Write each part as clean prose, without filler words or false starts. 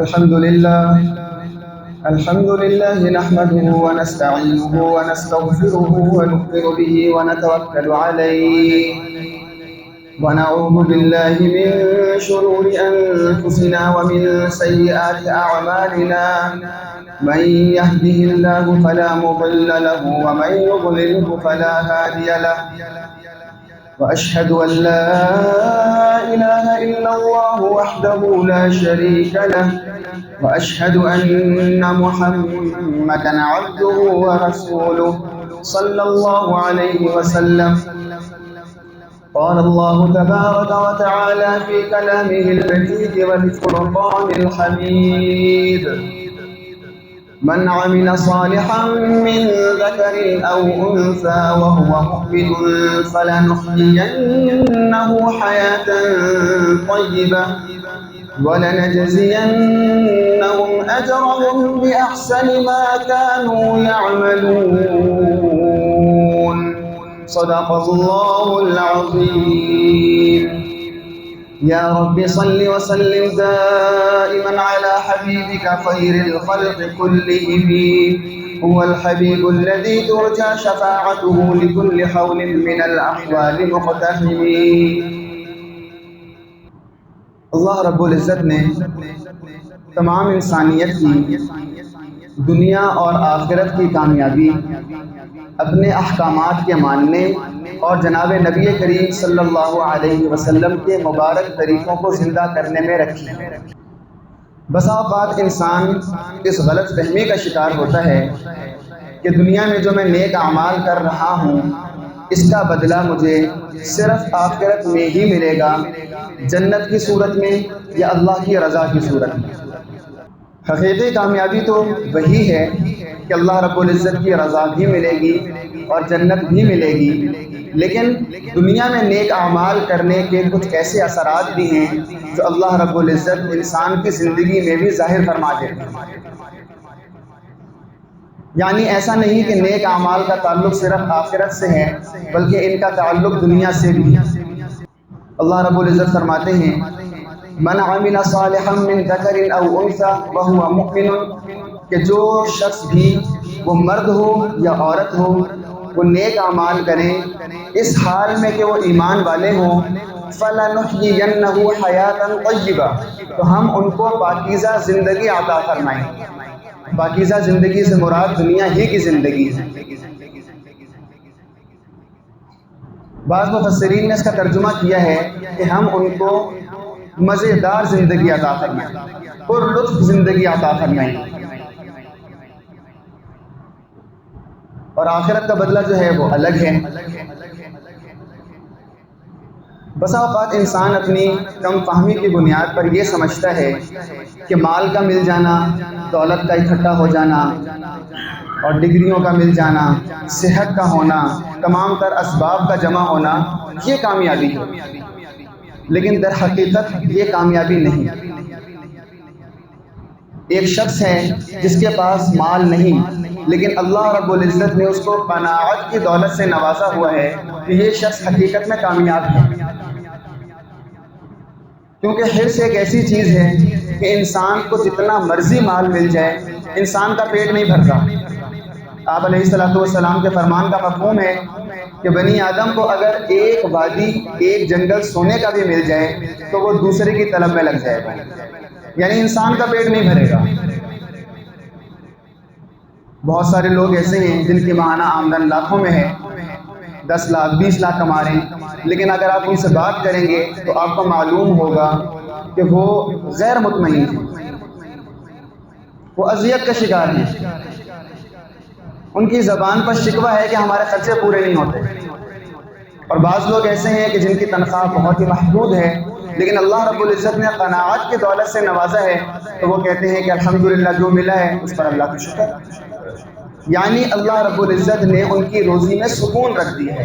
الحمد لله نحمده ونستعينه ونستغفره ونؤمن به ونتوكل عليه ونعوذ بالله من شرور أنفسنا ومن سيئات أعمالنا من يهده الله فلا مضل له ومن يضلله فلا هادي له وأشهد أن لا إله إلا الله وحده لا شريك له وأشهد أن محمدا عبده ورسوله صلى الله عليه وسلم. قال الله تبارك وتعالى في كلامه المجيد والفرقان الحميد: من عمل صالحا من ذكر أو أنثى وهو مؤمن فلنحيينه حياة طيبة ولنجزينهم أجرهم بأحسن ما كانوا يعملون. صدق الله العظيم. يا رب صل وسلم دائما على حبيبك خير الخلق كلهم، هو الحبيب الذي ترجى شفاعته لكل حول من الأحوال مقتحم. اللہ رب العزت نے تمام انسانیت کی دنیا اور آخرت کی کامیابی اپنے احکامات کے ماننے اور جناب نبی کریم صلی اللہ علیہ وسلم کے مبارک طریقوں کو زندہ کرنے میں رکھی. بسا اوقات انسان اس غلط فہمی کا شکار ہوتا ہے کہ دنیا میں جو میں نیک اعمال کر رہا ہوں اس کا بدلہ مجھے صرف آخرت میں ہی ملے گا، جنت کی صورت میں یا اللہ کی رضا کی صورت میں. حقیقی کامیابی تو وہی ہے کہ اللہ رب العزت کی رضا بھی ملے گی اور جنت بھی ملے گی، لیکن دنیا میں نیک اعمال کرنے کے کچھ ایسے اثرات بھی ہیں جو اللہ رب العزت انسان کی زندگی میں بھی ظاہر فرما دیتے ہیں. یعنی ایسا نہیں کہ نیک اعمال کا تعلق صرف آخرت سے ہے، بلکہ ان کا تعلق دنیا سے بھی ہے. اللہ رب العزت فرماتے ہیں: من عمل صالحا من ذکر او انثى وهو مؤمن، کہ جو شخص بھی وہ مرد ہو یا عورت ہو وہ نیک اعمال کریں اس حال میں کہ وہ ایمان والے ہوں، فَلَنُحْيِيَنَّهُ حَيَاةً طَيِّبَةً، تو ہم ان کو پاکیزہ زندگی عطا فرمائیں. پاکیزہ زندگی سے مراد دنیا ہی کی زندگی ہے. بعض مفسرین نے اس کا ترجمہ کیا ہے کہ ہم ان کو مزیدار زندگی عطا فرمائیں، پر لطف زندگی عطا فرمائیں. اور آخرت کا بدلہ جو ہے وہ الگ ہے. بسا اوقات انسان اپنی کم فہمی کی بنیاد پر یہ سمجھتا ہے کہ مال کا مل جانا، دولت کا اکٹھا ہو جانا اور ڈگریوں کا مل جانا، صحت کا ہونا، تمام تر اسباب کا جمع ہونا یہ کامیابی ہے، لیکن در حقیقت یہ کامیابی نہیں. ایک شخص ہے جس کے پاس مال نہیں لیکن اللہ رب العزت نے اس کو قناعت کی دولت سے نوازا ہوا ہے کہ یہ شخص حقیقت میں کامیاب ہے، کیونکہ حرص ایک ایسی چیز ہے کہ انسان کو جتنا مرضی مال مل جائے انسان کا پیٹ نہیں بھرتا. آپ علیہ السلام کے فرمان کا مفہوم ہے کہ بنی آدم کو اگر ایک وادی، ایک جنگل سونے کا بھی مل جائے تو وہ دوسرے کی طلب میں لگ جائے گا، یعنی انسان کا پیٹ نہیں بھرے گا. بہت سارے لوگ ایسے ہیں جن کی ماہانہ آمدن لاکھوں میں ہے، 10 لاکھ 20 لاکھ کما رہے ہیں، لیکن اگر آپ ان سے بات کریں گے تو آپ کو معلوم ہوگا کہ وہ غیر مطمئن ہیں، وہ اذیت کا شکار ہیں. ان کی زبان پر شکوہ ہے کہ ہمارے خرچے پورے نہیں ہوتے. اور بعض لوگ ایسے ہیں کہ جن کی تنخواہ بہت ہی محدود ہے لیکن اللہ رب العزت نے قناعت کی دولت سے نوازا ہے تو وہ کہتے ہیں کہ الحمدللہ جو ملا ہے اس پر اللہ کا شکر. یعنی اللہ رب العزت نے ان کی روزی میں سکون رکھ دی ہے،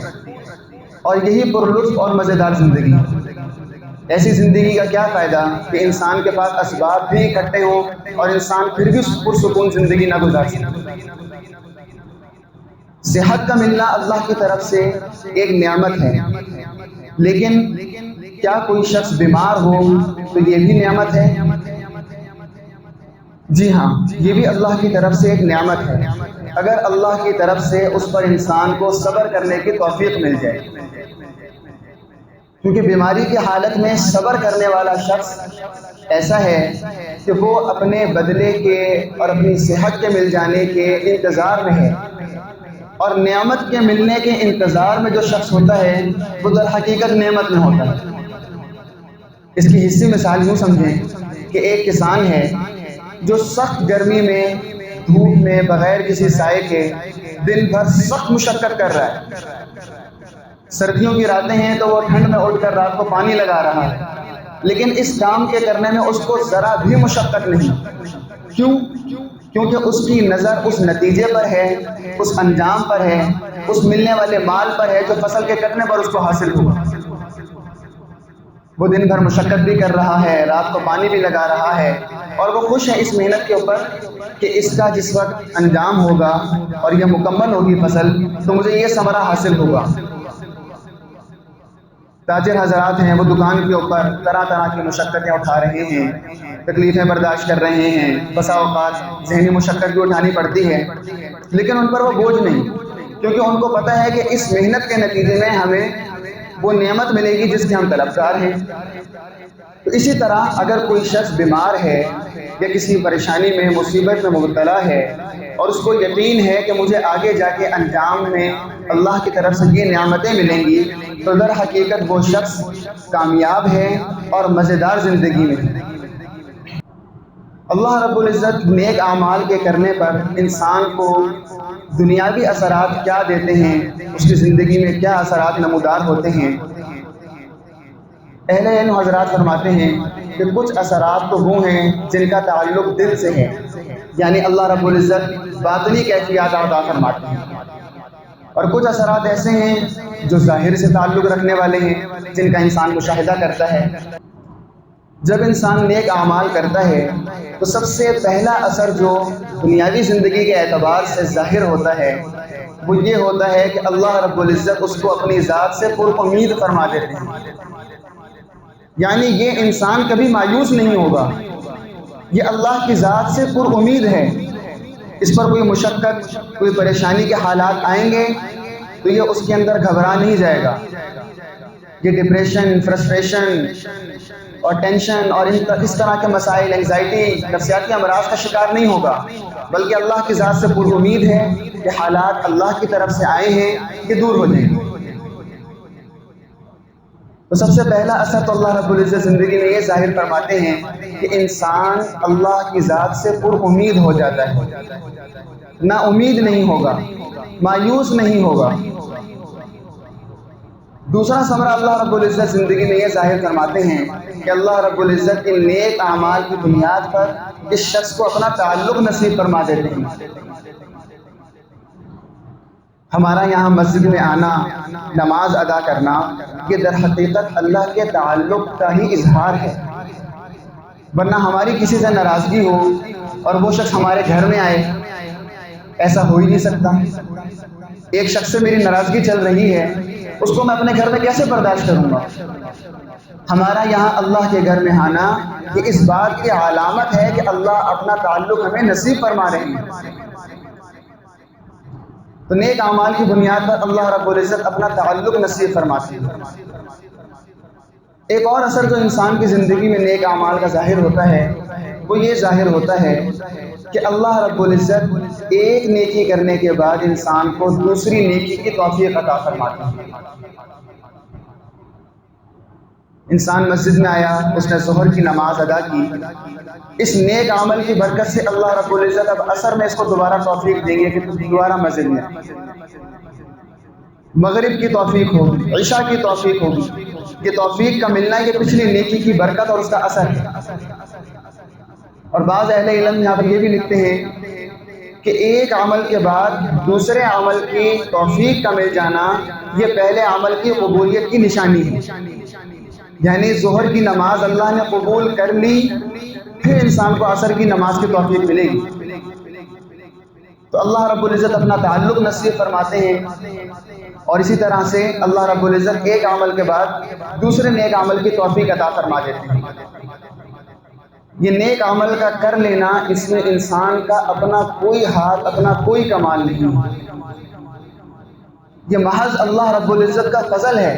اور یہی پرلطف اور مزیدار زندگی. ایسی زندگی کا کیا فائدہ کہ انسان کے پاس اسباب بھی اکٹھے ہوں اور انسان پھر بھی پرسکون زندگی نہ گزار سکے. صحت کا ملنا اللہ کی طرف سے ایک نعمت ہے، لیکن کیا کوئی شخص بیمار ہو تو یہ بھی نعمت ہے؟ جی ہاں، یہ بھی اللہ کی طرف سے ایک نعمت ہے اگر اللہ کی طرف سے اس پر انسان کو صبر کرنے کی توفیق مل جائے، کیونکہ بیماری کی حالت میں صبر کرنے والا شخص ایسا ہے کہ وہ اپنے بدلے کے اور اپنی صحت کے مل جانے کے انتظار میں ہے، اور نعمت کے ملنے کے انتظار میں جو شخص ہوتا ہے وہ در حقیقت نعمت میں ہوتا ہے۔ اس کی حصی مثال یوں سمجھیں کہ ایک کسان ہے جو سخت گرمی میں، دھوپ میں، بغیر کسی سائے کے دن بھر سخت مشقت کر رہا ہے۔ سردیوں کی راتیں ہیں تو وہ ٹھنڈ میں اٹھ کر رات کو پانی لگا رہا ہے، لیکن اس کام کے کرنے میں اس کو ذرا بھی مشقت نہیں۔ کیوں؟ کیونکہ اس کی نظر اس نتیجے پر ہے، اس انجام پر ہے، اس ملنے والے مال پر ہے جو فصل کے کٹنے پر اس کو حاصل ہوا۔ وہ دن بھر مشقت بھی کر رہا ہے، رات کو پانی بھی لگا رہا ہے، اور وہ خوش ہے اس محنت کے اوپر کہ اس کا جس وقت انجام ہوگا اور یہ مکمل ہوگی فصل تو مجھے یہ ثمرہ حاصل ہوگا۔ تاجر حضرات ہیں، وہ دکان کے اوپر طرح طرح کی مشقتیں اٹھا رہے ہیں، تکلیفیں برداشت کر رہے ہیں، بسا اوقات ذہنی مشقت بھی اٹھانی پڑتی ہے، لیکن ان پر وہ بوجھ نہیں، کیونکہ ان کو پتہ ہے کہ اس محنت کے نتیجے میں ہمیں وہ نعمت ملے گی جس کے ہم طلبگار ہیں۔ تو اسی طرح اگر کوئی شخص بیمار ہے یا کسی پریشانی میں، مصیبت میں مبتلا ہے اور اس کو یقین ہے کہ مجھے آگے جا کے انجام میں اللہ کی طرف سے یہ نعمتیں ملیں گی، تو در حقیقت وہ شخص کامیاب ہے اور مزیدار زندگی میں ہے۔ اللہ رب العزت نیک اعمال کے کرنے پر انسان کو دنیاوی اثرات کیا دیتے ہیں، اس کی زندگی میں کیا اثرات نمودار ہوتے ہیں۔ اہل علم حضرات فرماتے ہیں کہ کچھ اثرات تو وہ ہیں جن کا تعلق دل سے ہے، یعنی اللہ رب العزت باطنی کیفیات عطا فرماتے ہیں، اور کچھ اثرات ایسے ہیں جو ظاہر سے تعلق رکھنے والے ہیں، جن کا انسان مشاہدہ کرتا ہے۔ جب انسان نیک اعمال کرتا ہے تو سب سے پہلا اثر جو دنیاوی زندگی کے اعتبار سے ظاہر ہوتا ہے وہ یہ ہوتا ہے کہ اللہ رب العزت اس کو اپنی ذات سے پر امید فرما دیتے ہیں، یعنی یہ انسان کبھی مایوس نہیں ہوگا، یہ اللہ کی ذات سے پر امید ہے، اس پر کوئی مشقت، کوئی پریشانی کے حالات آئیں گے تو یہ اس کے اندر گھبرا نہیں جائے گا، یہ ڈپریشن، فرسٹریشن اور ٹینشن اور اس طرح کے مسائل، انگزائٹی، نفسیاتی امراض کا شکار نہیں ہوگا، بلکہ اللہ کی ذات سے پر امید ہے کہ حالات اللہ کی طرف سے آئے ہیں کہ دور ہو جائیں گے۔ تو سب سے پہلا اثر تو اللہ رب العزت زندگی میں یہ ظاہر فرماتے ہیں کہ انسان اللہ کی ذات سے پر امید ہو جاتا ہے، نا امید نہیں ہوگا، مایوس نہیں ہوگا۔ دوسرا ثمرہ اللہ رب العزت زندگی میں یہ ظاہر فرماتے ہیں کہ اللہ رب العزت ان نیک اعمال کی بنیاد پر اس شخص کو اپنا تعلق نصیب فرما دیتے ہیں۔ ہمارا یہاں مسجد میں آنا، نماز ادا کرنا، یہ در حقیقت اللہ کے تعلق کا ہی اظہار ہے، ورنہ ہماری کسی سے ناراضگی ہو اور وہ شخص ہمارے گھر میں آئے، ایسا ہو ہی نہیں سکتا۔ ایک شخص سے میری ناراضگی چل رہی ہے، اس کو میں اپنے گھر میں کیسے برداشت کروں گا؟ ہمارا یہاں اللہ کے گھر میں آنا یہ اس بات کی علامت ہے کہ اللہ اپنا تعلق ہمیں نصیب فرما رہے ہیں۔ تو نیک اعمال کی بنیاد پر اللہ رب العزت اپنا تعلق نصیب فرماتے ہیں۔ ایک اور اثر جو انسان کی زندگی میں نیک اعمال کا ظاہر ہوتا ہے وہ یہ ظاہر ہوتا ہے کہ اللہ رب العزت ایک نیکی کرنے کے بعد انسان کو دوسری نیکی کی توفیق عطا فرماتے ہیں۔ انسان مسجد میں آیا، اس نے ظہر کی نماز ادا کی، اس نیک عمل کی برکت سے اللہ رب العزت اب عصر میں اس کو دوبارہ توفیق دیں گے کہ تم دوبارہ مسجد میں آئے، مغرب کی توفیق ہوگی، عشاء کی توفیق ہوگی۔ یہ توفیق کا ملنا یہ پچھلی نیکی کی برکت اور اس کا اثر ہے۔ اور بعض اہل علم یہاں پر یہ بھی لکھتے ہیں کہ ایک عمل کے بعد دوسرے عمل کی توفیق کا مل جانا یہ پہلے عمل کی قبولیت کی نشانی ہے، یعنی ظہر کی نماز اللہ نے قبول کر لی، پھر انسان کو عصر کی نماز کی توفیق ملے گی۔ تو اللہ رب العزت اپنا تعلق نصیب فرماتے ہیں، اور اسی طرح سے اللہ رب العزت ایک عمل کے بعد دوسرے نیک عمل کی توفیق عطا فرما دیتے ہیں۔ یہ نیک عمل کا کر لینا، اس میں انسان کا اپنا کوئی ہاتھ، اپنا کوئی کمال نہیں ہے، یہ محض اللہ رب العزت کا فضل ہے۔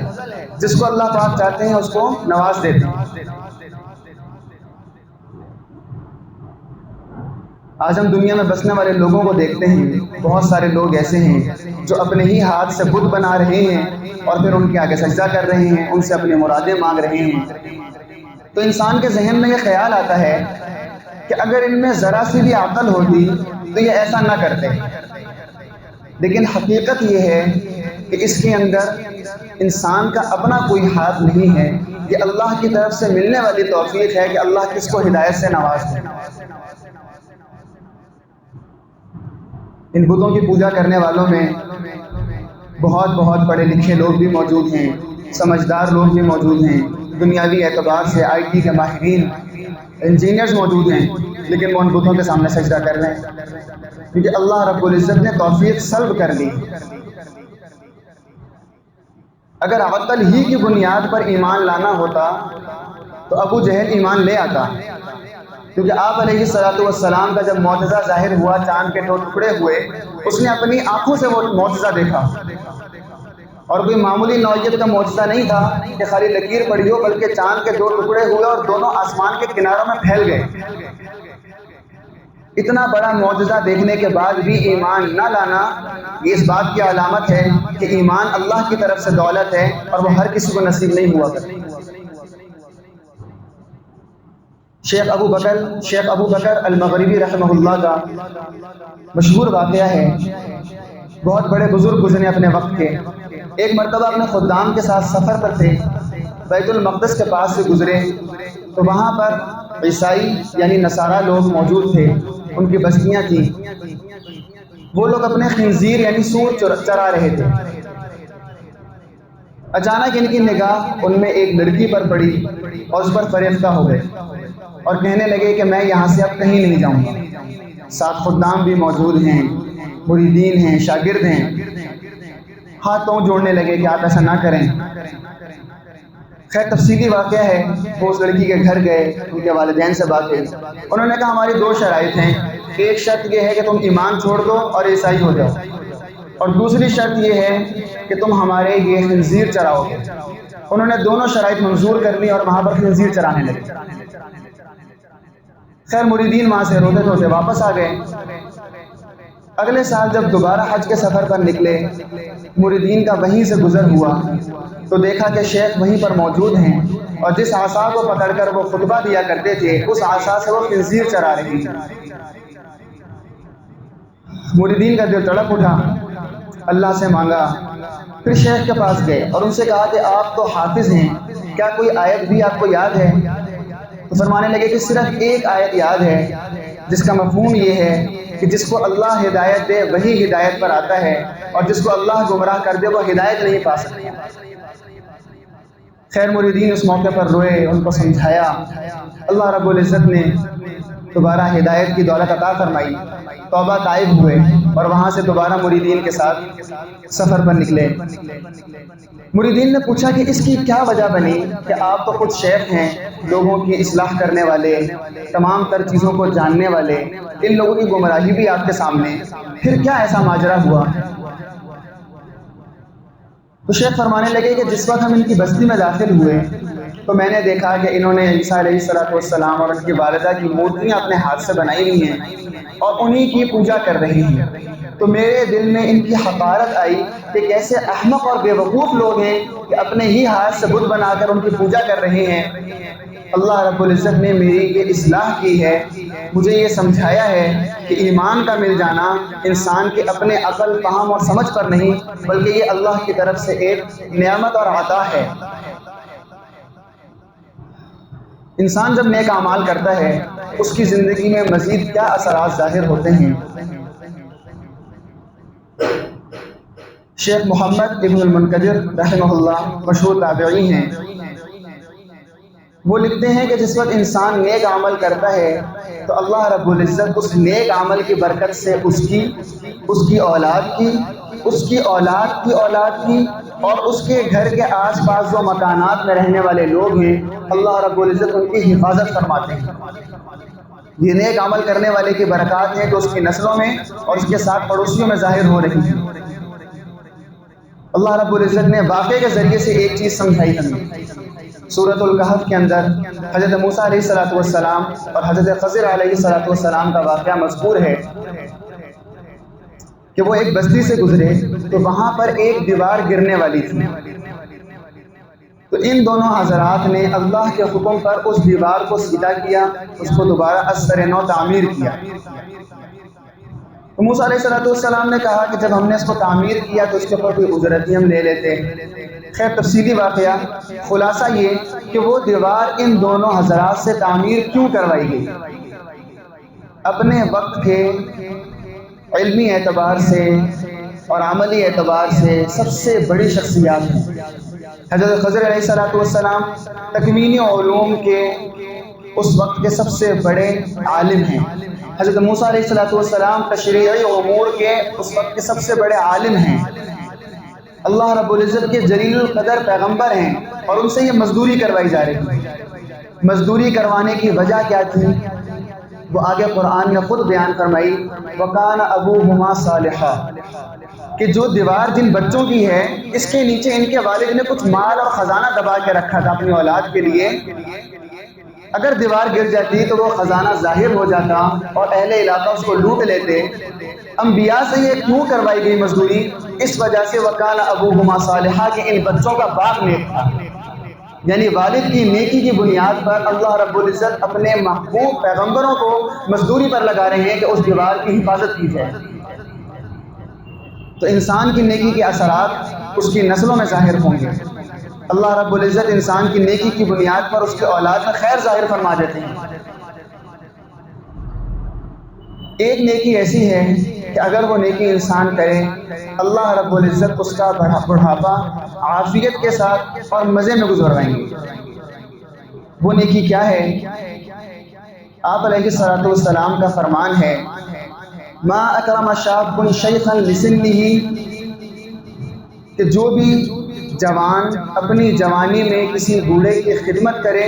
جس کو اللہ پاک چاہتے ہیں اس کو نواز دیتے ہیں۔ آج ہم دنیا میں بسنے والے لوگوں کو دیکھتے ہیں، بہت سارے لوگ ایسے ہیں جو اپنے ہی ہاتھ سے بت بنا رہے ہیں اور پھر ان کے آگے سجدہ کر رہے ہیں، ان سے اپنی مرادیں مانگ رہے ہیں۔ تو انسان کے ذہن میں یہ خیال آتا ہے کہ اگر ان میں ذرا سی بھی عقل ہوتی تو یہ ایسا نہ کرتے، لیکن حقیقت یہ ہے کہ اس کے اندر انسان کا اپنا کوئی ہاتھ نہیں ہے، یہ اللہ کی طرف سے ملنے والی توفیق ہے کہ اللہ کس کو ہدایت سے نواز دے۔ ان بتوں کی پوجا کرنے والوں میں بہت پڑھے لکھے لوگ بھی موجود ہیں، سمجھدار لوگ بھی موجود ہیں، دنیاوی اعتبار سے آئی ٹی کے ماہرین، انجینئرز موجود ہیں، لیکن وہ ان بتوں کے سامنے سجدہ کر رہے ہیں کیونکہ اللہ رب العزت نے توفیق سلب کر لی۔ اگر عقل ہی کی بنیاد پر ایمان لانا ہوتا تو ابو جہل ایمان لے آتا، کیونکہ آپ علیہ السلام کا جب معجزہ ظاہر ہوا، چاند کے 2 ٹکڑے ہوئے، اس نے اپنی آنکھوں سے وہ معجزہ دیکھا، اور کوئی معمولی نوعیت کا معجزہ نہیں تھا کہ خالی لکیر پڑی ہو، بلکہ چاند کے 2 ٹکڑے ہوئے اور دونوں آسمان کے کناروں میں پھیل گئے۔ اتنا بڑا معجزہ دیکھنے کے بعد بھی ایمان نہ لانا، یہ اس بات کی علامت ہے کہ ایمان اللہ کی طرف سے دولت ہے اور وہ ہر کسی کو نصیب نہیں ہوا کرتا۔ شیخ ابو بکر المغربی رحمہ اللہ کا مشہور واقعہ ہے، بہت بڑے بزرگ گزرے اپنے وقت کے۔ ایک مرتبہ اپنے خدام کے ساتھ سفر پر تھے، بیت المقدس کے پاس سے گزرے تو وہاں پر عیسائی یعنی نصارہ لوگ موجود تھے، ان کی بستیاں تھیں۔ وہ لوگ اپنے خنزیر یعنی سور چرا رہے تھے۔ اچانک ان کی نگاہ ان میں ایک لڑکی پر پڑی اور اس پر فریفتہ ہو گئے اور کہنے لگے کہ میں یہاں سے اب کہیں نہیں جاؤں گا۔ ساتھ خدام بھی موجود ہیں، مریدین ہیں، شاگرد ہیں، ہاتھوں جوڑنے لگے کہ آپ ایسا نہ کریں۔ خیر تفصیلی واقعہ ہے، وہ اس لڑکی کے گھر گئے، ان کے والدین سے بات ہوئی، انہوں نے کہا ہماری 2 شرائط ہیں، ایک شرط یہ ہے کہ تم ایمان چھوڑ دو اور عیسائی ہو جاؤ، اور دوسری شرط یہ ہے کہ تم ہمارے یہ خنزیر چراؤ گے۔ انہوں نے دونوں شرائط منظور کر لی اور وہاں پر خنزیر چرانے لگے۔ خیر مریدین وہاں سے روتے دھوتے واپس آ گئے۔ اگلے سال جب دوبارہ حج کے سفر پر نکلے، مریدین کا وہیں سے گزر ہوا تو دیکھا کہ شیخ وہیں پر موجود ہیں اور جس عصا کو پکڑ کر وہ خطبہ دیا کرتے تھے اس عصا سے وہ خنزیر چرا رہی ہیں۔ مریدین کا دل تڑپ اٹھا، اللہ سے مانگا، پھر شیخ کے پاس گئے اور ان سے کہا کہ آپ تو حافظ ہیں، کیا کوئی آیت بھی آپ کو یاد ہے؟ تو فرمانے لگے کہ صرف ایک آیت یاد ہے جس کا مفہوم یہ ہے کہ جس کو اللہ ہدایت دے وہی ہدایت پر آتا ہے اور جس کو اللہ گمراہ کر دے وہ ہدایت نہیں پا سکتا۔ خیر مریدین اس موقع پر روئے، ان کو سمجھایا، اللہ رب العزت نے دوبارہ ہدایت کی دولت عطا فرمائی، توبہ طائب ہوئے اور وہاں سے دوبارہ مریدین کے ساتھ سفر پر نکلے۔ مریدین نے پوچھا کہ اس کی کیا وجہ بنی کہ آپ تو خود شیخ ہیں، لوگوں کی اصلاح کرنے والے، تمام تر چیزوں کو جاننے والے، ان لوگوں کی گمراہی بھی آپ کے سامنے، پھر کیا ایسا ماجرا ہوا؟ تو شیخ فرمانے لگے کہ جس وقت ہم ان کی بستی میں داخل ہوئے تو میں نے دیکھا کہ انہوں نے عیسیٰ علیہ السلام اور ان کی والدہ کی مورتیاں اپنے ہاتھ سے بنائی ہوئی ہیں اور انہی کی پوجا کر رہی ہیں۔ تو میرے دل میں ان کی حقارت آئی کہ کیسے احمق اور بے وقوف لوگ ہیں کہ اپنے ہی ہاتھ سے بت بنا کر ان کی پوجا کر رہے ہیں۔ اللہ رب العزت نے میری یہ اصلاح کی ہے، مجھے یہ سمجھایا ہے کہ ایمان کا مل جانا انسان کے اپنے عقل، فہم اور سمجھ پر نہیں بلکہ یہ اللہ کی طرف سے ایک نعمت اور عطا ہے۔ انسان جب نیک اعمال کرتا ہے اس کی زندگی میں مزید کیا اثرات ظاہر ہوتے ہیں۔ شیخ محمد ابن المنکدر رحمہ اللہ مشہور تابعی ہیں، وہ لکھتے ہیں کہ جس وقت انسان نیک عمل کرتا ہے تو اللہ رب العزت اس نیک عمل کی برکت سے اس کی اولاد کی اور اس کے گھر کے آس پاس جو مکانات میں رہنے والے لوگ ہیں اللہ رب العزت ان کی حفاظت فرماتے ہیں۔ یہ نیک عمل کرنے والے کی برکات ہے کہ اس کی نسلوں میں اور اس کے ساتھ پڑوسیوں میں ظاہر ہو رہی ہیں۔ اللہ رب العزت نے واقعے کے ذریعے سے ایک چیز سمجھائی ہمیں۔ سورۃ الکہف کے اندر حضرت موسیٰ علیہ السلام اور حضرت خضر علیہ السلام کا واقعہ مذکور ہے کہ وہ ایک بستی سے گزرے تو وہاں پر ایک دیوار گرنے والی تھی، تو ان دونوں حضرات نے اللہ کے حکم پر اس دیوار کو سیدھا کیا، اس کو دوبارہ از سر نو تعمیر کیا۔ تو موسیٰ علیہ السلام نے کہا کہ جب ہم نے اس کو تعمیر کیا تو اس کے اوپر کوئی اجرت ہی ہم لے لیتے۔ خیر تفصیلی واقعہ، خلاصہ یہ کہ وہ دیوار ان دونوں حضرات سے تعمیر کیوں کروائی گئی؟ اپنے وقت کے علمی اعتبار سے اور عملی اعتبار سے سب سے بڑی شخصیات ہیں۔ حضرت خضر علیہ السلام تکوینی علوم کے اس وقت کے سب سے بڑے عالم ہیں۔ حضرت موسیٰ علیہ السلام تشریعی امور کے اس وقت کے سب سے بڑے عالم ہیں۔ اللہ رب العزت کے جلیل القدر پیغمبر ہیں اور ان سے یہ مزدوری کروائی جا رہی ہے۔ مزدوری کروانے کی وجہ کیا تھی وہ آگے قرآن نے خود بیان فرمائی، وَكَانَ أَبُوهُمَا صَالِحًا، کہ جو دیوار جن بچوں کی ہے اس کے نیچے ان کے والد نے کچھ مال اور خزانہ دبا کے رکھا تھا اپنی اولاد کے لیے۔ اگر دیوار گر جاتی تو وہ خزانہ ظاہر ہو جاتا اور اہل علاقہ اس کو لوٹ لیتے۔ انبیاء سے یہ کیوں کروائی گئی مزدوری؟ اس وجہ سے وَكَانَ أَبُوهُمَا صَالِحًا کہ ان بچوں کا باپ نیک تھا، یعنی والد کی نیکی کی بنیاد پر اللہ رب العزت اپنے محبوب پیغمبروں کو مزدوری پر لگا رہے ہیں کہ اس دیوار کی حفاظت کی جائے۔ تو انسان کی نیکی کے اثرات اس کی نسلوں میں ظاہر ہوں گے۔ اللہ رب العزت انسان کی نیکی کی بنیاد پر اس کے اولاد میں خیر ظاہر فرما دیتے ہیں۔ ایک نیکی ایسی ہے کہ اگر وہ نیکی انسان کرے اللہ رب العزت اس کا بڑھاپا عافیت کے ساتھ اور مزے میں گزروائیں گے۔ وہ نیکی کیا ہے؟ آپ علیہ السلام کا فرمان ہے، ما اکرم شاب شیخا لسنہ، کہ جو بھی جوان اپنی جوانی میں کسی بوڑھے کی خدمت کرے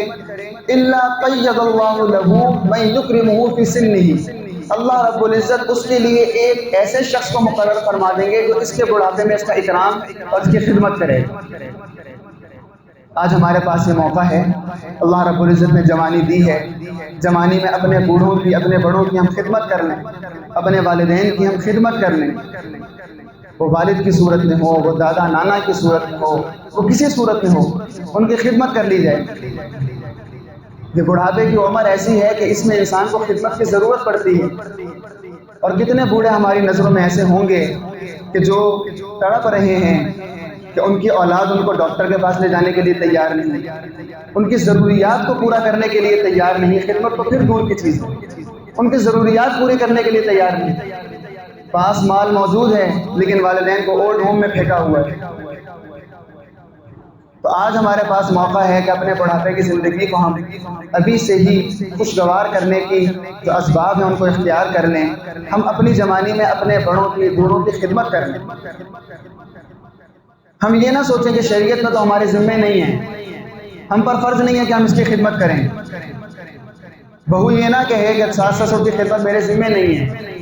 الا قید اللہ لہ من یکرمہ فی سنہ، اللہ رب العزت اس کے لیے ایک ایسے شخص کو مقرر فرما دیں گے جو اس کے بڑھاپے میں اس کا اکرام اور اس کی خدمت کرے۔ آج ہمارے پاس یہ موقع ہے، اللہ رب العزت نے جوانی دی ہے، جوانی میں اپنے بوڑھوں کی اپنے بڑوں کی ہم خدمت کر لیں، اپنے والدین کی ہم خدمت کر لیں، وہ والد کی صورت میں ہو، وہ دادا نانا کی صورت میں ہو، وہ کسی صورت میں ہو، ان کی خدمت کر لی جائے۔ یہ بڑھاپے کی عمر ایسی ہے کہ اس میں انسان کو خدمت کی ضرورت پڑتی ہے، اور کتنے بوڑھے ہماری نظروں میں ایسے ہوں گے کہ جو تڑپ رہے ہیں کہ ان کی اولاد ان کو ڈاکٹر کے پاس لے جانے کے لیے تیار نہیں، ان کی ضروریات کو پورا کرنے کے لیے تیار نہیں، خدمت تو پھر دور کی چیز ہے، ان کی ضروریات پوری کرنے کے لیے تیار نہیں۔ پاس مال موجود ہے لیکن والدین کو اولڈ ہوم میں پھینکا ہوا ہے۔ تو آج ہمارے پاس موقع ہے کہ اپنے بڑھاپے کی زندگی کو ہم ابھی سے ہی خوشگوار کرنے کی جو اسباب ہیں ان کو اختیار کر لیں۔ ہم اپنی جوانی میں اپنے بڑوں کی بوڑھوں کی خدمت کر لیں۔ ہم یہ نہ سوچیں کہ شریعت میں تو ہمارے ذمے نہیں ہے، ہم پر فرض نہیں ہے کہ ہم اس کی خدمت کریں۔ بہو یہ نہ کہے کہ ساس سسر کی خدمت میرے ذمے نہیں ہے،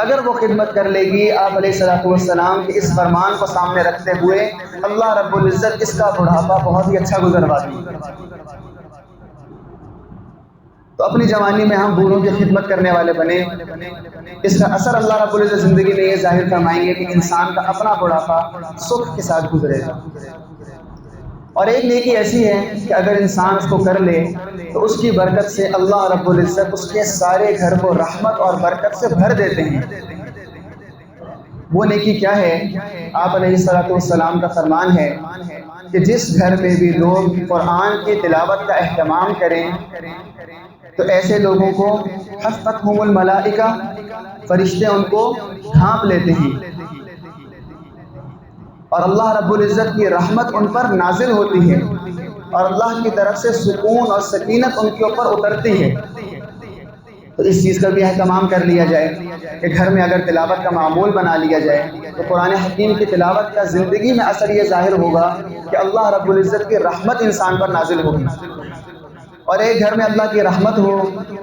اگر وہ خدمت کر لے گی آپ علیہ السلام کے اس فرمان کو سامنے رکھتے ہوئے اللہ رب العزت اس کا بڑھاپا بہت ہی اچھا گزروا دیں گے۔ تو اپنی جوانی میں ہم بوڑھوں کی خدمت کرنے والے بنے، اس کا اثر اللہ رب العزت زندگی میں یہ ظاہر فرمائیں گے کہ انسان کا اپنا بڑھاپا سکھ کے ساتھ گزرے گا۔ اور ایک نیکی ایسی ہے کہ اگر انسان اس کو کر لے تو اس کی برکت سے اللہ رب العزت اس کے سارے گھر کو رحمت اور برکت سے بھر دیتے ہیں۔ وہ نیکی کیا ہے؟ آپ علیہ السلام کا فرمان ہے کہ جس گھر میں بھی لوگ قرآن کی تلاوت کا اہتمام کریں تو ایسے لوگوں کو حفتہم الملائکہ، فرشتے ان کو ڈھانپ لیتے ہیں اور اللہ رب العزت کی رحمت ان پر نازل ہوتی ہے اور اللہ کی طرف سے سکون اور سکینت ان کے اوپر اترتی ہے۔ تو اس چیز کا بھی اہتمام کر لیا جائے کہ گھر میں اگر تلاوت کا معمول بنا لیا جائے تو قرآن حکیم کی تلاوت کا زندگی میں اثر یہ ظاہر ہوگا کہ اللہ رب العزت کی رحمت انسان پر نازل ہوگی. اور ایک گھر میں اللہ کی رحمت ہو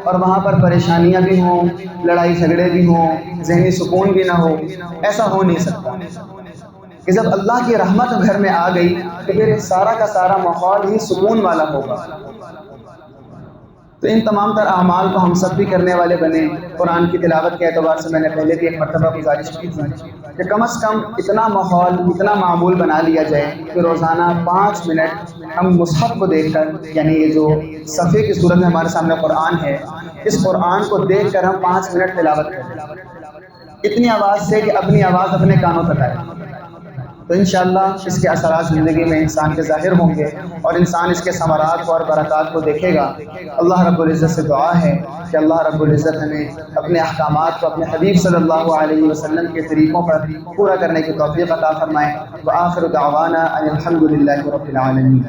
اور وہاں پر پریشانیاں بھی ہوں، لڑائی جھگڑے بھی ہوں، ذہنی سکون بھی نہ ہو، ایسا ہو نہیں سکتا. کہ جب اللہ کی رحمت گھر میں آ گئی تو پھر سارا کا سارا ماحول ہی سکون والا ہوگا. تو ان تمام تر اعمال کو ہم سب بھی کرنے والے بنے. قرآن کی تلاوت کے اعتبار سے میں نے پہلے بھی ایک مرتبہ گزارش کی تھی کہ کم از کم اتنا ماحول، اتنا معمول بنا لیا جائے کہ روزانہ 5 منٹ ہم مصحف کو دیکھ کر، یعنی یہ جو صفحے کی صورت میں ہمارے سامنے قرآن ہے، اس قرآن کو دیکھ کر ہم 5 منٹ تلاوت کریں اتنی آواز سے کہ اپنی آواز اپنے کانوں تک آئے. تو انشاءاللہ اس کے اثرات زندگی میں انسان کے ظاہر ہوں گے اور انسان اس کے ثمرات کو اور برکات کو دیکھے گا. اللہ رب العزت سے دعا ہے کہ اللہ رب العزت ہمیں اپنے احکامات کو اپنے حبیب صلی اللہ علیہ وسلم کے طریقوں پر پورا کرنے کی توفیق عطا فرمائے. وآخر دعوانا ان الحمد للہ رب العالمین.